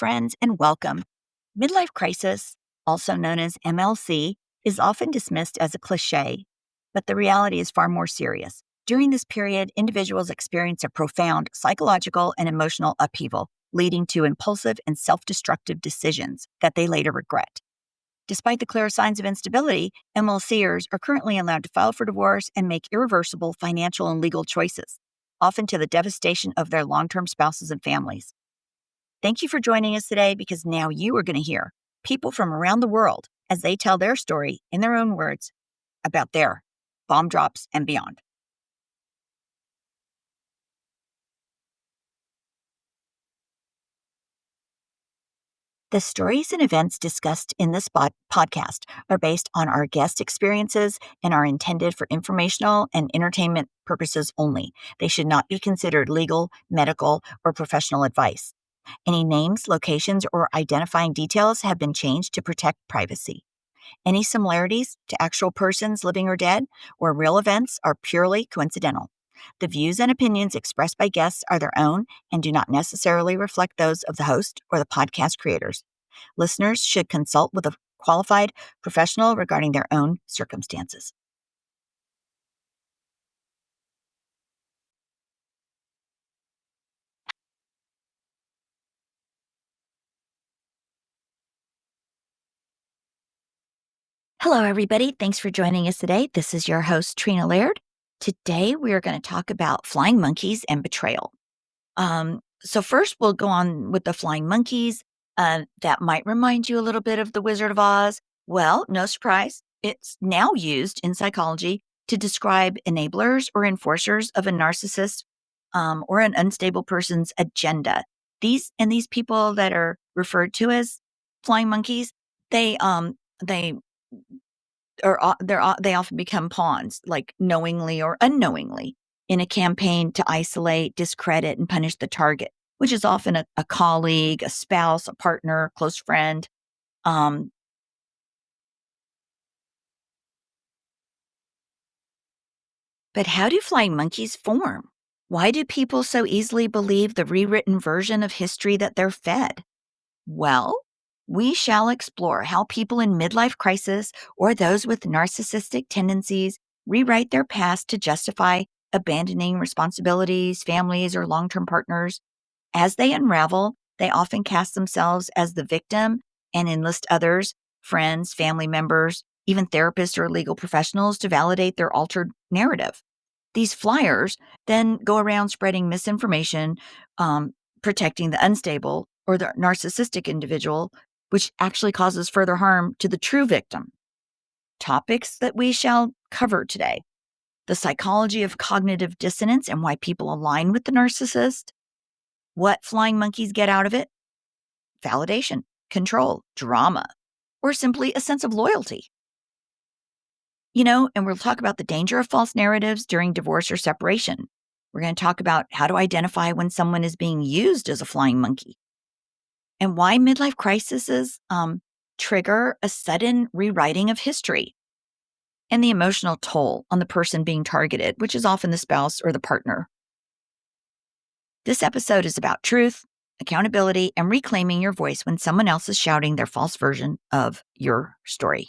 friends, and welcome. Midlife crisis, also known as MLC, is often dismissed as a cliché, but the reality is far more serious. During this period, individuals experience a profound psychological and emotional upheaval, leading to impulsive and self destructive decisions that they later regret. Despite the clear signs of instability, MLCers are currently allowed to file for divorce and make irreversible financial and legal choices, often to the devastation of their long term spouses and families. Thank you for joining us today because now you are going to hear people from around the world as they tell their story in their own words about their bomb drops and beyond. The stories and events discussed in this podcast are based on our guest experiences and are intended for informational and entertainment purposes only. They should not be considered legal, medical, or professional advice. Any names, locations, or identifying details have been changed to protect privacy. Any similarities to actual persons, living or dead, or real events are purely coincidental. The views and opinions expressed by guests are their own and do not necessarily reflect those of the host or the podcast creators. Listeners should consult with a qualified professional regarding their own circumstances. Hello, everybody. Thanks for joining us today. This is your host, Trina Laird. Today, we are going to talk about flying monkeys and betrayal. So first, we'll go on with the flying monkeys. That might remind you a little bit of the Wizard of Oz. Well, no surprise. It's now used in psychology to describe enablers or enforcers of a narcissist or an unstable person's agenda. These people that are referred to as flying monkeys, they they often become pawns, like knowingly or unknowingly, in a campaign to isolate, discredit, and punish the target, which is often a colleague, a spouse, a partner, close friend. Um, but how do flying monkeys form? Why do people so easily believe the rewritten version of history that they're fed? Well, we shall explore how people in midlife crisis or those with narcissistic tendencies rewrite their past to justify abandoning responsibilities, families, or long term partners. As they unravel, they often cast themselves as the victim and enlist others, friends, family members, even therapists or legal professionals to validate their altered narrative. These flyers then go around spreading misinformation, um, protecting the unstable or the narcissistic individual, which actually causes further harm to the true victim. Topics that we shall cover today: the psychology of cognitive dissonance and why people align with the narcissist, what flying monkeys get out of it, validation, control, drama, or simply a sense of loyalty. And we'll talk about the danger of false narratives during divorce or separation. We're going to talk about how to identify when someone is being used as a flying monkey and why midlife crises trigger a sudden rewriting of history and the emotional toll on the person being targeted, which is often the spouse or the partner. This episode is about truth, accountability, and reclaiming your voice when someone else is shouting their false version of your story.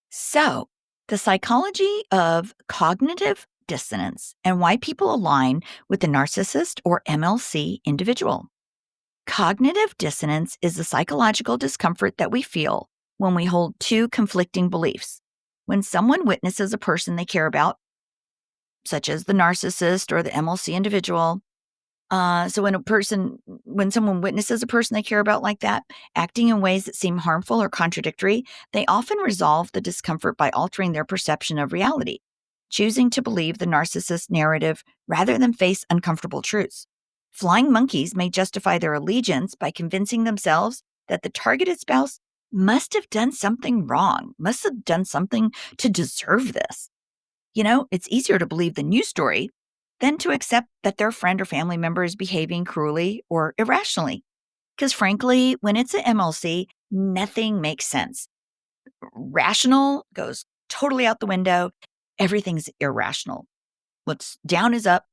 So, the psychology of cognitive dissonance and why people align with the narcissist or MLC individual. Cognitive dissonance is the psychological discomfort that we feel when we hold two conflicting beliefs. When someone witnesses a person they care about, such as the narcissist or the MLC individual, so when someone witnesses a person they care about like that, acting in ways that seem harmful or contradictory, they often resolve the discomfort by altering their perception of reality, choosing to believe the narcissist narrative rather than face uncomfortable truths. Flying monkeys may justify their allegiance by convincing themselves that the targeted spouse must have done something wrong, must have done something to deserve this. It's easier to believe the news story than to accept that their friend or family member is behaving cruelly or irrationally. Because frankly, when it's an MLC, nothing makes sense. Rational goes totally out the window. Everything's irrational. What's down is up.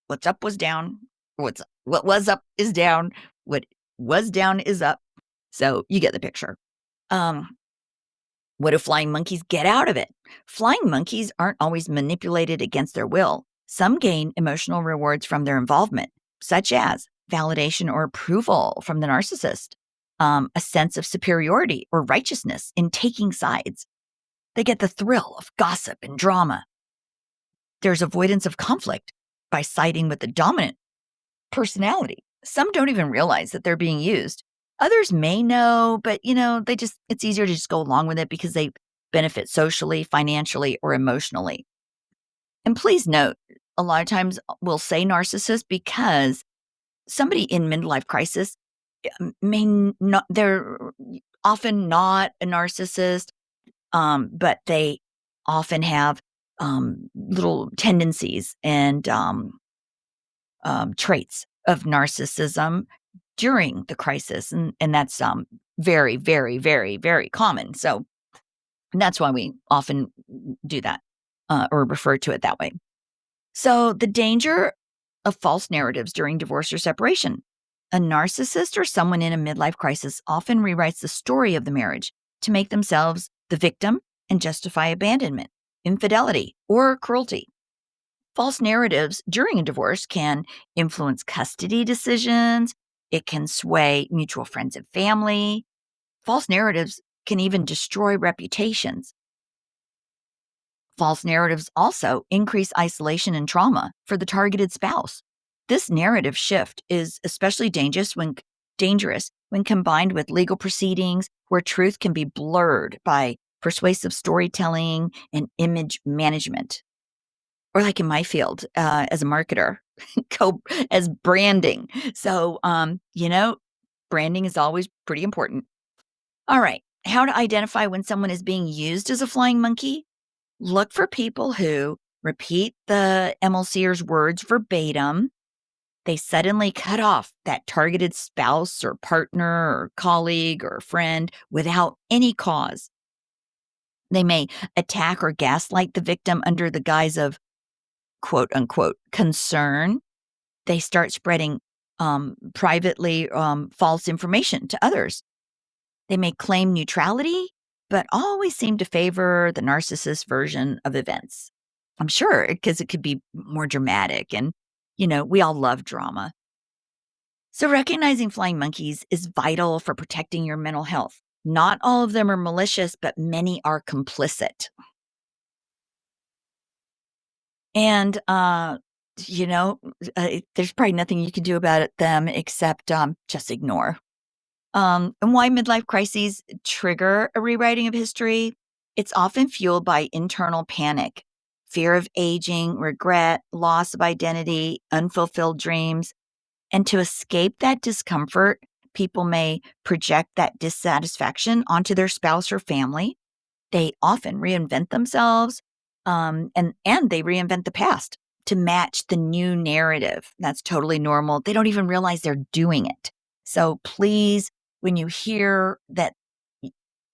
What's up was down. What's What was up is down. What was down is up. So you get the picture. Um, what do flying monkeys get out of it? Flying monkeys aren't always manipulated against their will. Some gain emotional rewards from their involvement, such as validation or approval from the narcissist, a sense of superiority or righteousness in taking sides. They get the thrill of gossip and drama. There's avoidance of conflict by siding with the dominant personality. Some don't even realize that they're being used. Others may know, but it's easier to just go along with it because they benefit socially, financially, or emotionally. And please note, a lot of times we'll say narcissist because somebody in midlife crisis not, they're often not a narcissist, but they often have little tendencies and traits of narcissism during the crisis, and that's very, very, very, very common. So that's why we often do that or refer to it that way. So the danger of false narratives during divorce or separation. A narcissist or someone in a midlife crisis often rewrites the story of the marriage to make themselves the victim and justify abandonment, infidelity, or cruelty. False narratives during a divorce can influence custody decisions. It can sway mutual friends and family. False narratives can even destroy reputations. False narratives also increase isolation and trauma for the targeted spouse. This narrative shift is especially dangerous when combined with legal proceedings where truth can be blurred by persuasive storytelling and image management. Or like in my field, as a marketer, as branding. So, branding is always pretty important. All right. How to identify when someone is being used as a flying monkey? Look for people who repeat the MLCer's words verbatim. They suddenly cut off that targeted spouse or partner or colleague or friend without any cause. They may attack or gaslight the victim under the guise of quote unquote concern. They start spreading privately false information to others. They may claim neutrality, but always seem to favor the narcissist version of events. I'm sure because it could be more dramatic and, we all love drama. So recognizing flying monkeys is vital for protecting your mental health. Not all of them are malicious, but many are complicit. And, you know, there's probably nothing you can do about them except just ignore. And why midlife crises trigger a rewriting of history? It's often fueled by internal panic, fear of aging, regret, loss of identity, unfulfilled dreams. And to escape that discomfort, people may project that dissatisfaction onto their spouse or family. They often reinvent themselves, and they reinvent the past to match the new narrative. That's totally normal. They don't even realize they're doing it. So please, when you hear that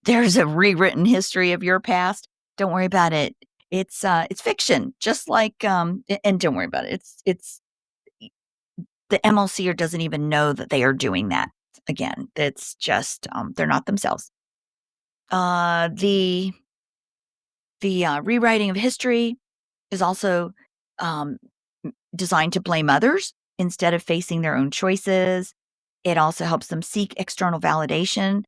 there's a rewritten history of your past, don't worry about it. It's fiction, just like and don't worry about it. It's the MLCer doesn't even know that they are doing that. Again, it's just they're not themselves. The rewriting of history is also um, designed to blame others instead of facing their own choices. It also helps them seek external validation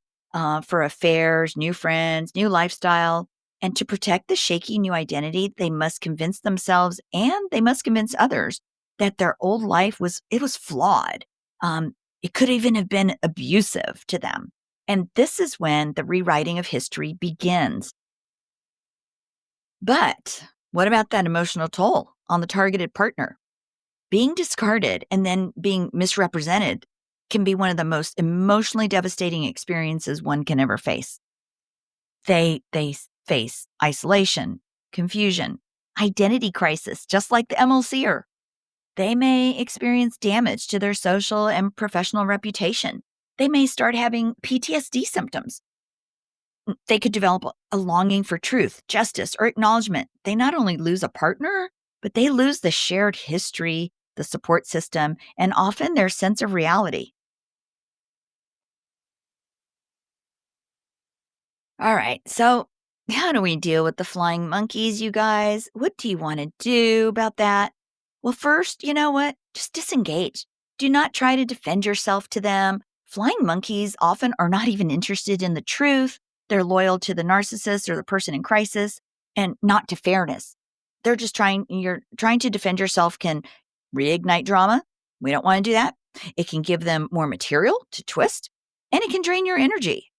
for affairs, new friends, new lifestyle. And to protect the shaky new identity, they must convince themselves and they must convince others that their old life was flawed. It could even have been abusive to them. And this is when the rewriting of history begins. But what about that emotional toll on the targeted partner? Being discarded and then being misrepresented can be one of the most emotionally devastating experiences one can ever face. They face isolation, confusion, identity crisis, just like the MLCer. They may experience damage to their social and professional reputation. They may start having PTSD symptoms. They could develop a longing for truth, justice, or acknowledgement. They not only lose a partner, but they lose the shared history the support system, and often their sense of reality. All right, so how do we deal with the flying monkeys, you guys? What do you want to do about that? Well, first, you know what? Just disengage. Do not try to defend yourself to them. Flying monkeys often are not even interested in the truth. They're loyal to the narcissist or the person in crisis and not to fairness. You're trying to defend yourself can reignite drama. We don't want to do that. It can give them more material to twist and it can drain your energy.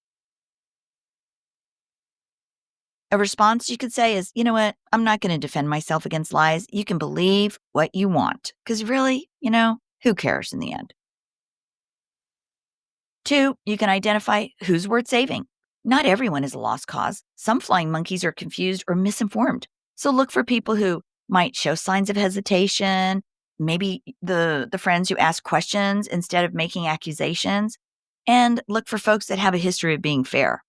A response you could say is, you know what? I'm not going to defend myself against lies. You can believe what you want. Because really, who cares in the end? Two, you can identify who's worth saving. Not everyone is a lost cause. Some flying monkeys are confused or misinformed. So look for people who might show signs of hesitation, maybe the friends who ask questions instead of making accusations, and look for folks that have a history of being fair.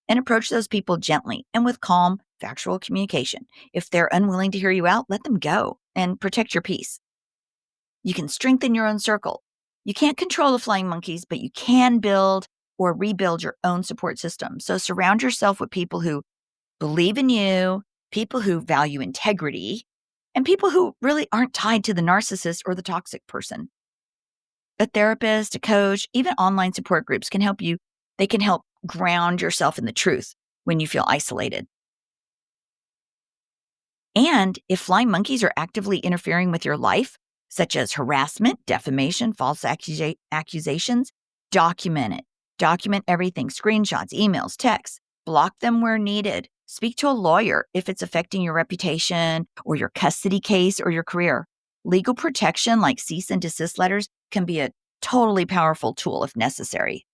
And approach those people gently and with calm, factual communication. If they're unwilling to hear you out, let them go and protect your peace. You can strengthen your own circle. You can't control the flying monkeys, but you can build or rebuild your own support system. So surround yourself with people who believe in you, people who value integrity, and people who really aren't tied to the narcissist or the toxic person. A therapist, a coach, even online support groups can help you. They can help ground yourself in the truth when you feel isolated. And if flying monkeys are actively interfering with your life, such as harassment, defamation, false accusations, document it. Document everything, screenshots, emails, texts. Block them where needed. Speak to a lawyer if it's affecting your reputation or your custody case or your career. Legal protection like cease and desist letters can be a totally powerful tool if necessary.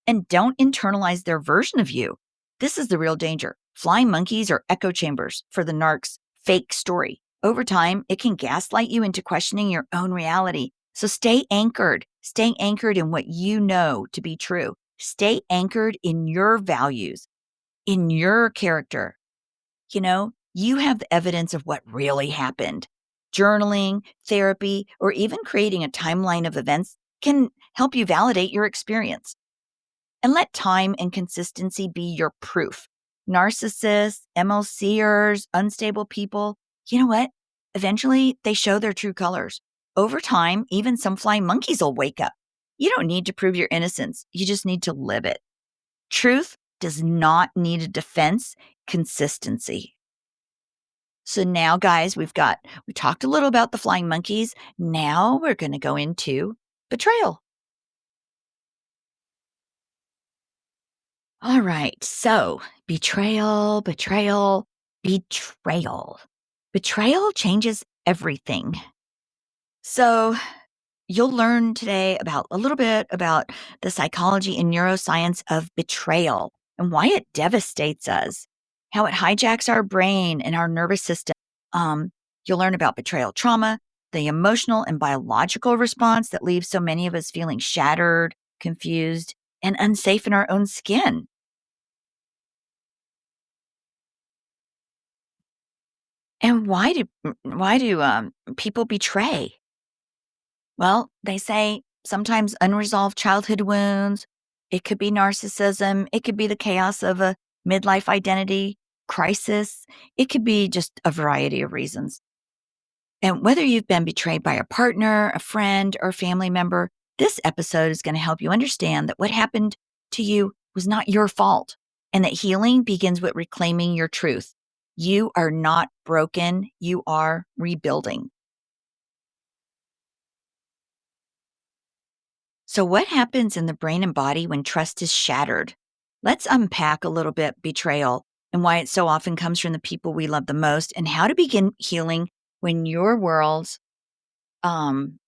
And don't internalize their version of you. This is the real danger. Flying monkeys are echo chambers for the narc's fake story. Over time, it can gaslight you into questioning your own reality. So stay anchored. Stay anchored in what you know to be true. Stay anchored in your values, in your character. You have the evidence of what really happened. Journaling, therapy, or even creating a timeline of events can help you validate your experience. And let time and consistency be your proof. Narcissists, MLCers, unstable people, you know what? Eventually, they show their true colors. Over time, even some flying monkeys will wake up. You don't need to prove your innocence. You just need to live it. Truth does not need a defense, consistency. So now, guys, we talked a little about the flying monkeys. Now we're going to go into betrayal. All right. So betrayal. Betrayal changes everything. So you'll learn today about a little bit about the psychology and neuroscience of betrayal and why it devastates us, how it hijacks our brain and our nervous system. You'll learn about betrayal trauma, the emotional and biological response that leaves so many of us feeling shattered, confused, and unsafe in our own skin. And why do people betray? Well, they say sometimes unresolved childhood wounds. It could be narcissism. It could be the chaos of a midlife identity crisis. It could be just a variety of reasons. And whether you've been betrayed by a partner, a friend, or a family member, this episode is going to help you understand that what happened to you was not your fault and that healing begins with reclaiming your truth. You are not broken, you are rebuilding. So, what happens in the brain and body when trust is shattered? Let's unpack a little bit betrayal and why it so often comes from the people we love the most, and how to begin healing when um,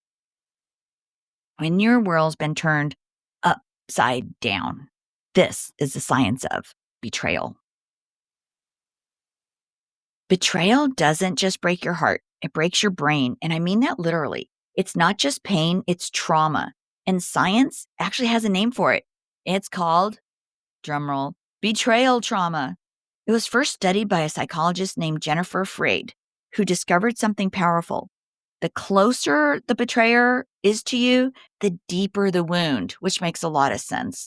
your world's been turned upside down. This is the science of betrayal. Betrayal doesn't just break your heart; it breaks your brain, and I mean that literally. It's not just pain; it's trauma, and science actually has a name for it. It's called, drumroll, betrayal trauma. It was first studied by a psychologist named Jennifer Freyd, who discovered something powerful. The closer the betrayer is to you, the deeper the wound, which makes a lot of sense.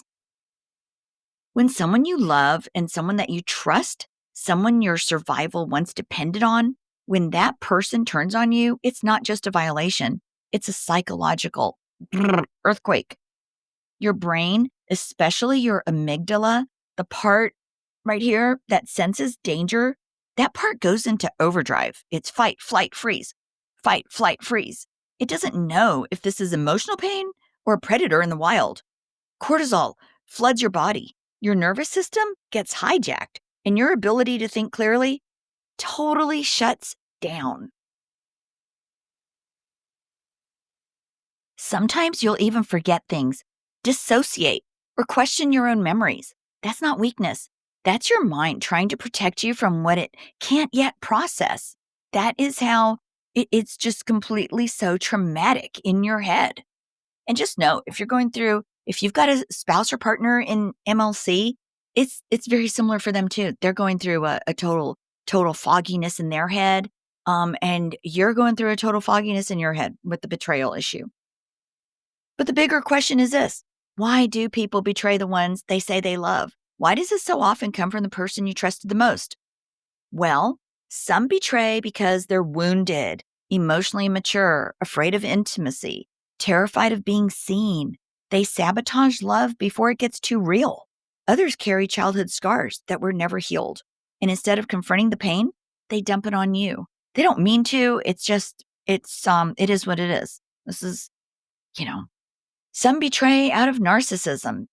When someone you love and someone that you trust, someone your survival once depended on, when that person turns on you, it's not just a violation, it's a psychological earthquake. Your brain, especially your amygdala, the part right here that senses danger, that part goes into overdrive. It's fight, flight, freeze. It doesn't know if this is emotional pain or a predator in the wild. Cortisol floods your body. Your nervous system gets hijacked, and your ability to think clearly totally shuts down. Sometimes you'll even forget things, dissociate, or question your own memories. That's not weakness. That's your mind trying to protect you from what it can't yet process. That is how it's just completely so traumatic in your head. And just know if you've got a spouse or partner in MLC, it's very similar for them too. They're going through a total fogginess in their head. And you're going through a total fogginess in your head with the betrayal issue. But the bigger question is this: why do people betray the ones they say they love? Why does this so often come from the person you trusted the most? Well, some betray because they're wounded, emotionally immature, afraid of intimacy, terrified of being seen. They sabotage love before it gets too real. Others carry childhood scars that were never healed. And instead of confronting the pain, they dump it on you. They don't mean to. It is what it is. This is, you know, some betray out of narcissism.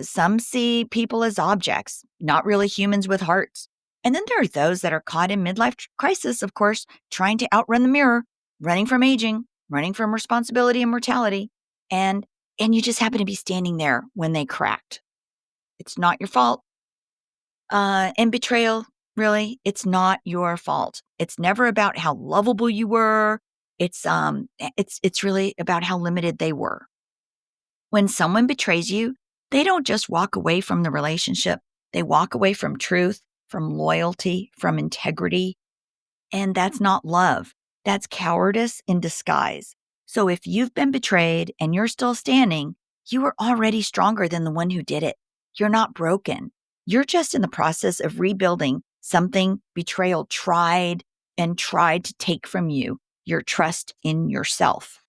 Some see people as objects, not really humans with hearts. And then there are those that are caught in midlife crisis, of course, trying to outrun the mirror, running from aging, running from responsibility and mortality. And you just happen to be standing there when they cracked. It's not your fault. And betrayal, really, it's not your fault. It's never about how lovable you were. It's really about how limited they were. When someone betrays you, they don't just walk away from the relationship. They walk away from truth, from loyalty, from integrity. And that's not love. That's cowardice in disguise. So if you've been betrayed and you're still standing, you are already stronger than the one who did it. You're not broken. You're just in the process of rebuilding something betrayal tried to take from you, your trust in yourself.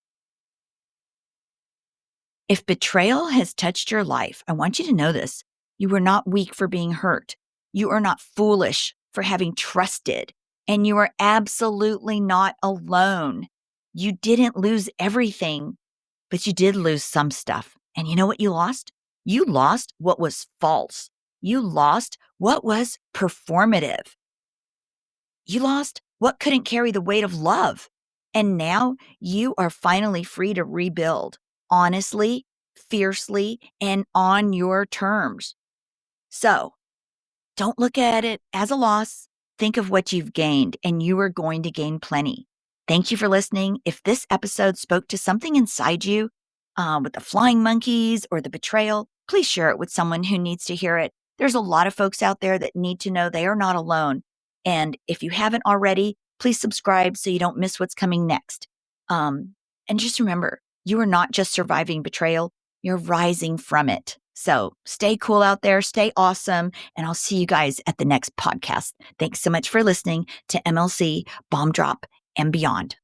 If betrayal has touched your life, I want you to know this. You are not weak for being hurt. You are not foolish for having trusted. And you are absolutely not alone. You didn't lose everything, but you did lose some stuff. And you know what you lost? You lost what was false. You lost what was performative. You lost what couldn't carry the weight of love. And now you are finally free to rebuild honestly, fiercely, and on your terms. So don't look at it as a loss. Think of what you've gained, and you are going to gain plenty. Thank you for listening. If this episode spoke to something inside you, with the flying monkeys or the betrayal, please share it with someone who needs to hear it. There's a lot of folks out there that need to know they are not alone. And if you haven't already, please subscribe so you don't miss what's coming next. And just remember, you are not just surviving betrayal, you're rising from it. So stay cool out there, stay awesome, and I'll see you guys at the next podcast. Thanks so much for listening to MLC Bomb Drop and Beyond.